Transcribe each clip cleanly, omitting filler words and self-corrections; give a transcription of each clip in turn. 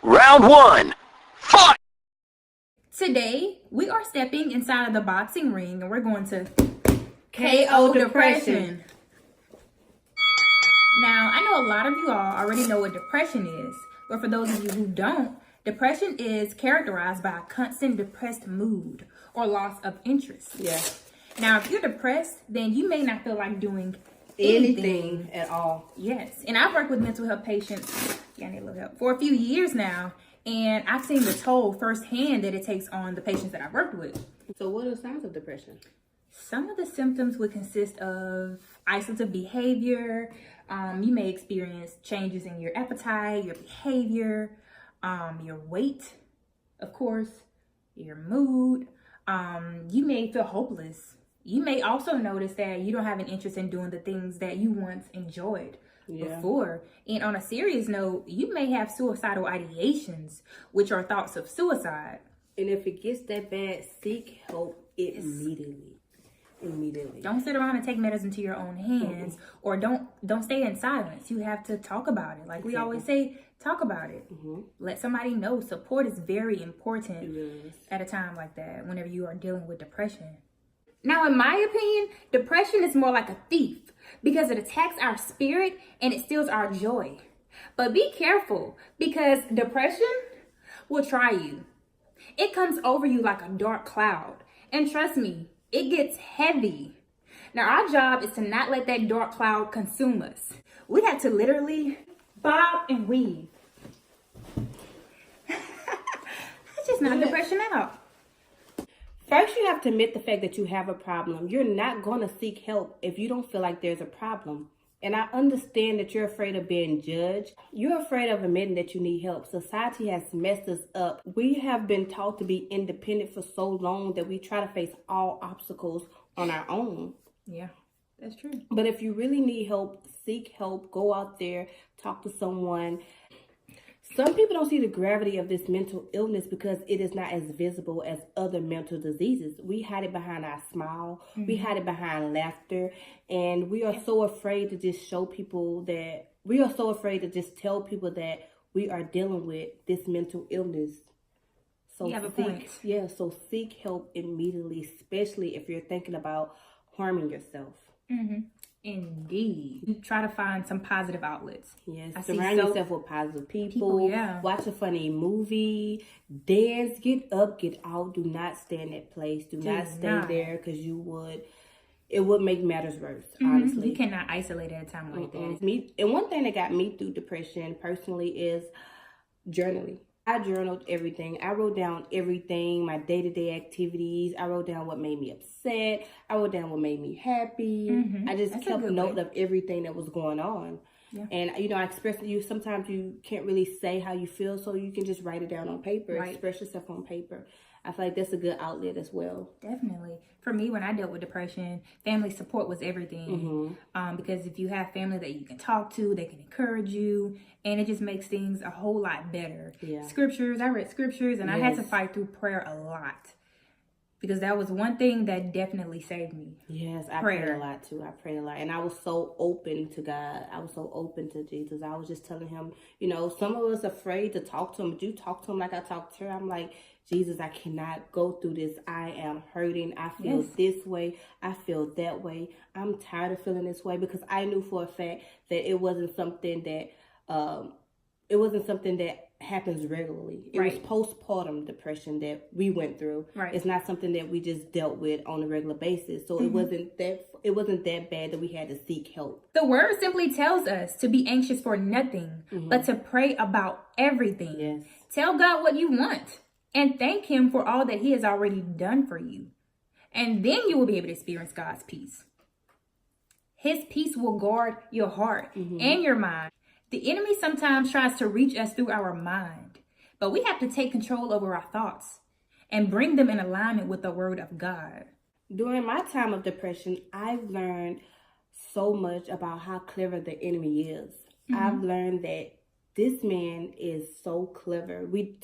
Round one. Fight! Today, we are stepping inside of the boxing ring and we're going to KO depression. Now, I know a lot of you all already know what depression is, but for those of you who don't, depression is characterized by a constant depressed mood or loss of interest. Yeah. Now, if you're depressed, then you may not feel like doing Anything at all. Yes. And I've worked with mental health patients, I need a little help, for a few years now. And I've seen the toll firsthand that it takes on the patients that I've worked with. So what are the signs of depression? Some of the symptoms would consist of isolative behavior. You may experience changes in your appetite, your behavior, your weight, of course, your mood. You may feel hopeless. You may also notice that you don't have an interest in doing the things that you once enjoyed before. And on a serious note, you may have suicidal ideations, which are thoughts of suicide. And if it gets that bad, seek help immediately. Don't sit around and take matters into your own hands, or don't stay in silence. You have to talk about it. Like we always say, talk about it. Let somebody know. Support is very important at a time like that, whenever you are dealing with depression. Now, in my opinion, depression is more like a thief because it attacks our spirit and it steals our joy. But be careful, because depression will try you. It comes over you like a dark cloud. And trust me, it gets heavy. Now, our job is to not let that dark cloud consume us. We have to literally bob and weave. That's just not depression out. First, you have to admit the fact that you have a problem. You're not going to seek help if you don't feel like there's a problem. And I understand that you're afraid of being judged. You're afraid of admitting that you need help. Society has messed us up. We have been taught to be independent for so long that we try to face all obstacles on our own. Yeah, that's true. But if you really need help, seek help. Go out there, talk to someone. Some people don't see the gravity of this mental illness because it is not as visible as other mental diseases. We hide it behind our smile. We hide it behind laughter. And we are so afraid to just show people that, we are so afraid to just tell people that we are dealing with this mental illness. So you have a point. Yeah, so seek help immediately, especially if you're thinking about harming yourself. Indeed. You try to find some positive outlets. Yes, surround yourself with positive people. Watch a funny movie. Dance. Get up. Get out. Do not stay in that place. Do not stay there, because it would make matters worse, honestly. You cannot isolate at a time like that. And one thing that got me through depression personally is journaling. I journaled everything. I wrote down everything, my day-to-day activities. I wrote down what made me upset. I wrote down what made me happy. I just kept note of everything that was going on. Yeah. And, I expressed to you, sometimes you can't really say how you feel, so you can just write it down on paper, express yourself on paper. I feel like that's a good outlet as well. Definitely. For me, when I dealt with depression, family support was everything. Because if you have family that you can talk to, they can encourage you, and it just makes things a whole lot better. Yeah. Scriptures, I read scriptures, and I had to fight through prayer a lot, because that was one thing that definitely saved me. Yes, I prayed a lot too. I prayed a lot. And I was so open to God. I was so open to Jesus. I was just telling him, some of us afraid to talk to him, but you talk to him like I talked to her. I'm like, Jesus, I cannot go through this. I am hurting. I feel this way. I feel that way. I'm tired of feeling this way, because I knew for a fact that it wasn't something that happens regularly. It was postpartum depression that we went through. It's not something that we just dealt with on a regular basis. So it wasn't that bad that we had to seek help. The word simply tells us to be anxious for nothing, but to pray about everything. Yes. Tell God what you want and thank him for all that he has already done for you. And then you will be able to experience God's peace. His peace will guard your heart and your mind. The enemy sometimes tries to reach us through our mind, but we have to take control over our thoughts and bring them in alignment with the word of God. During my time of depression, I've learned so much about how clever the enemy is. I've learned that this man is so clever. We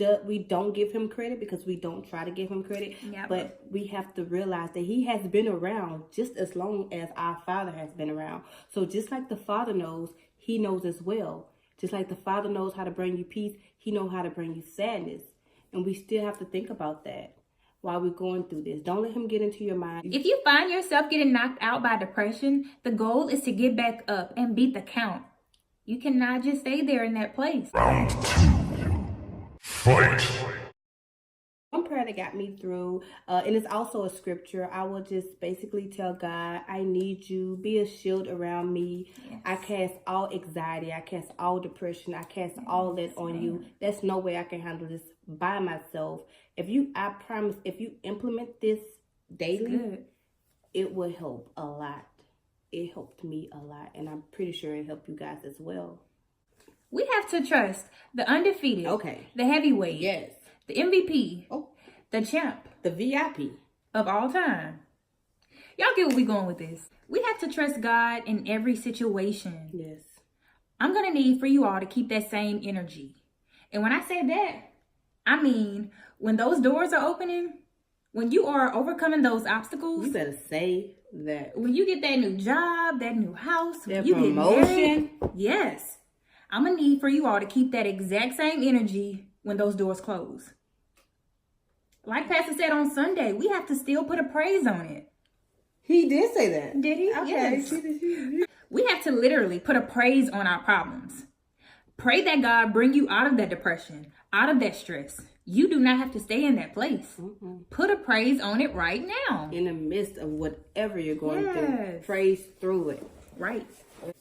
don't give him credit because we don't try to give him credit. But we have to realize that he has been around just as long as our Father has been around. So just like the Father knows, he knows as well. Just like the Father knows how to bring you peace, He knows how to bring you sadness. And we still have to think about that while we're going through this. Don't let Him get into your mind. If you find yourself getting knocked out by depression, the goal is to get back up and beat the count. You cannot just stay there in that place. Round 2. Fight! One prayer that got me through, and it's also a scripture. I will just basically tell God, I need you. Be a shield around me. Yes. I cast all anxiety. I cast all depression. I cast all that on you. There's no way I can handle this by myself. I promise, if you implement this daily, it will help a lot. It helped me a lot, and I'm pretty sure it helped you guys as well. We have to trust the undefeated, the heavyweight, Yes, the MVP, the champ, the VIP of all time. Y'all get where we going with this. We have to trust God in every situation. Yes. I'm going to need for you all to keep that same energy. And when I say that, I mean, when those doors are opening, when you are overcoming those obstacles, You better say that. when you get that new job, that new house, That when you promotion. get married, yes, I'm going to need for you all to keep that exact same energy when those doors close. Like Pastor said on Sunday, we have to still put a praise on it. He did say that. Did he? Okay. Yes. We have to literally put a praise on our problems. Pray that God bring you out of that depression, out of that stress. You do not have to stay in that place. Put a praise on it right now. In the midst of whatever you're going through, Yes. praise through it. Right.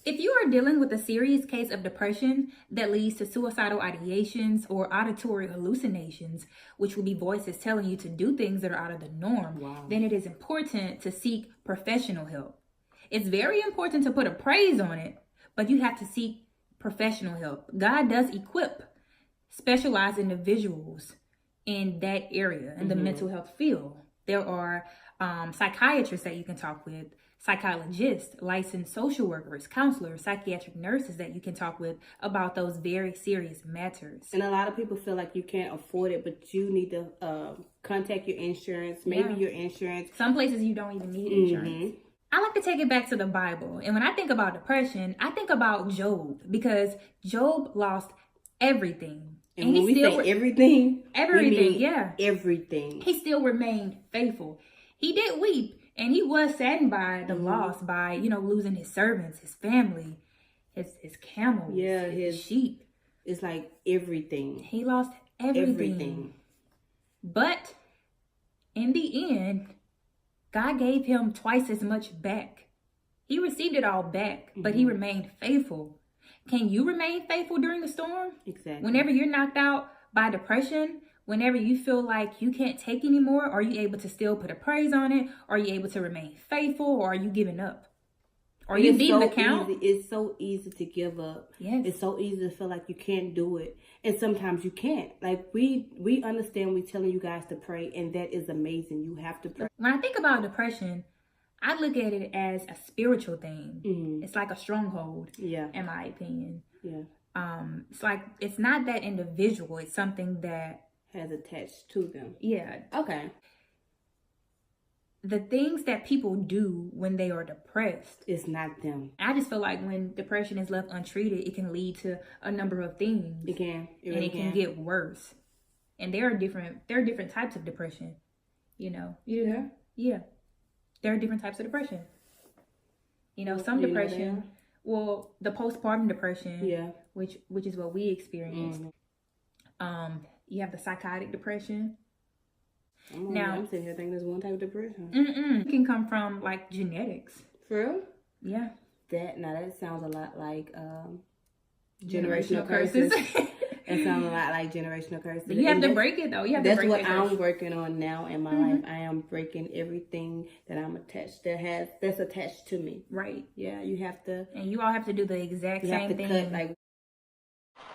If you are dealing with a serious case of depression that leads to suicidal ideations or auditory hallucinations, which will be voices telling you to do things that are out of the norm, then it is important to seek professional help. It's very important to put a praise on it, but you have to seek professional help. God does equip specialized individuals in that area, in the mental health field. There are psychiatrists that you can talk with, psychologists, licensed social workers, counselors, psychiatric nurses that you can talk with about those very serious matters. And a lot of people feel like you can't afford it, but you need to contact your insurance, maybe your insurance. Some places you don't even need insurance. I like to take it back to the Bible. And when I think about depression, I think about Job, because Job lost everything. And when we say everything, we mean everything. He still remained faithful. He did weep, and he was saddened by the loss, by, losing his servants, his family, his camels, his sheep. It's like everything. He lost everything. But in the end, God gave him twice as much back. He received it all back, but he remained faithful. Can you remain faithful during the storm? Exactly. Whenever you're knocked out by depression, whenever you feel like you can't take anymore, are you able to still put a praise on it? Are you able to remain faithful, or are you giving up? Are you beating the count? It's so easy to give up. Yes. It's so easy to feel like you can't do it. And sometimes you can't. Like we understand we're telling you guys to pray, and that is amazing. You have to pray. When I think about depression, I look at it as a spiritual thing. It's like a stronghold, in my opinion. Yeah. It's like, it's not that individual. It's something that has attached to them. Yeah. Okay. The things that people do when they are depressed, it's not them. I just feel like when depression is left untreated, it can lead to a number of things. It can. And it can get worse. And there are different types of depression. Yeah. There are different types of depression. Some depression, the postpartum depression, which is what we experienced. You have the psychotic depression. I'm sitting here thinking there's one type of depression. It can come from like genetics. For real? Yeah. That sounds a lot like generational curses. It sounds a lot like generational curses. But you have to break it though. That's what I'm working on now in my life. I am breaking everything that I'm attached that's attached to me. Right. Yeah, you have to. And you all have to do the exact same thing.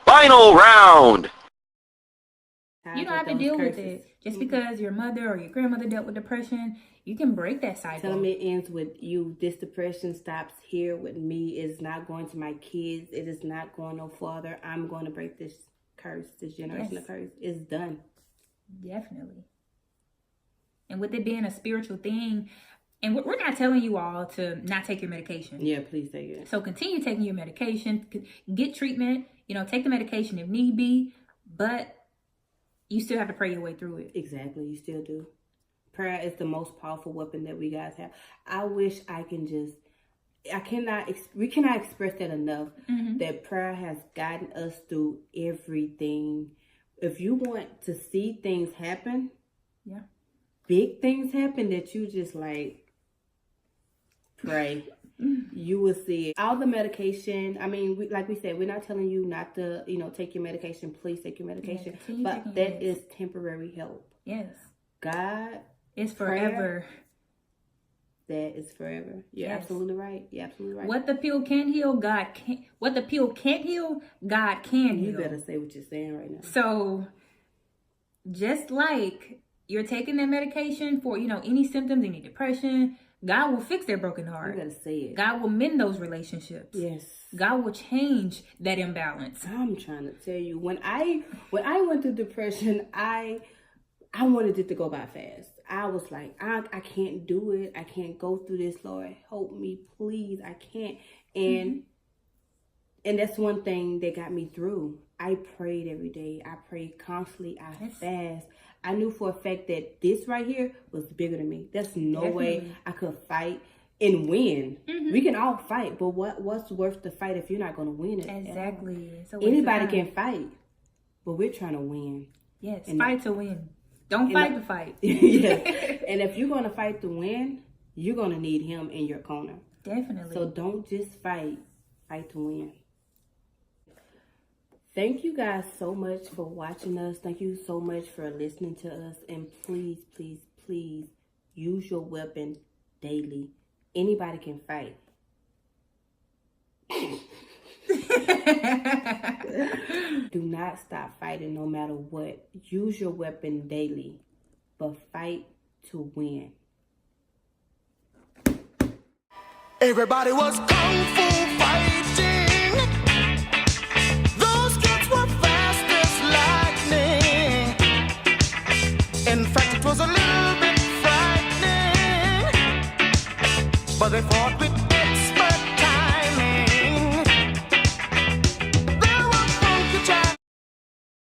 Final round. You don't have to deal with it. Just because your mother or your grandmother dealt with depression, you can break that cycle. Tell them it ends with you. This depression stops here with me. It's not going to my kids. It is not going no farther. I'm going to break this curse, this generational curse. It's done. Definitely. And with it being a spiritual thing, and we're not telling you all to not take your medication. Yeah, please take it. So continue taking your medication. Get treatment. You know, take the medication if need be, but you still have to pray your way through it. Exactly, you still do. Prayer is the most powerful weapon that we guys have. I wish I can just, we cannot express that enough, that prayer has gotten us through everything. If you want to see things happen, big things happen that you just like, pray. You will see it. All the medication, I mean, like we said, we're not telling you not to, take your medication. Please take your medication. But that is temporary help. Yes. God is forever. That is forever. You're absolutely right. You're absolutely right. What the pill can't heal, God can't. What the pill can't heal, God can heal. You better say what you're saying right now. So, just like you're taking that medication for, any symptoms, any depression, God will fix that broken heart. You gotta say it. God will mend those relationships. Yes. God will change that imbalance. I'm trying to tell you, when I went through depression, I wanted it to go by fast. I was like, I can't do it. I can't go through this, Lord. Help me, please. I can't. And that's one thing that got me through. I prayed every day. I prayed constantly. I fast. I knew for a fact that this right here was bigger than me. There's no way I could fight and win. We can all fight, but what's worth the fight if you're not going to win it? Exactly. So anybody can fight, but we're trying to win. Yes, fight to win. Don't fight to fight. Yes. And if you're going to fight to win, you're going to need him in your corner. Definitely. So don't just fight to win. Thank you guys so much for watching us. Thank you so much for listening to us. And please, please, please use your weapon daily. Anybody can fight. Do not stop fighting no matter what. Use your weapon daily, but fight to win. Everybody was kung fu fighting. Those kids were fast as lightning. In fact, it was a little bit frightening, but they fought with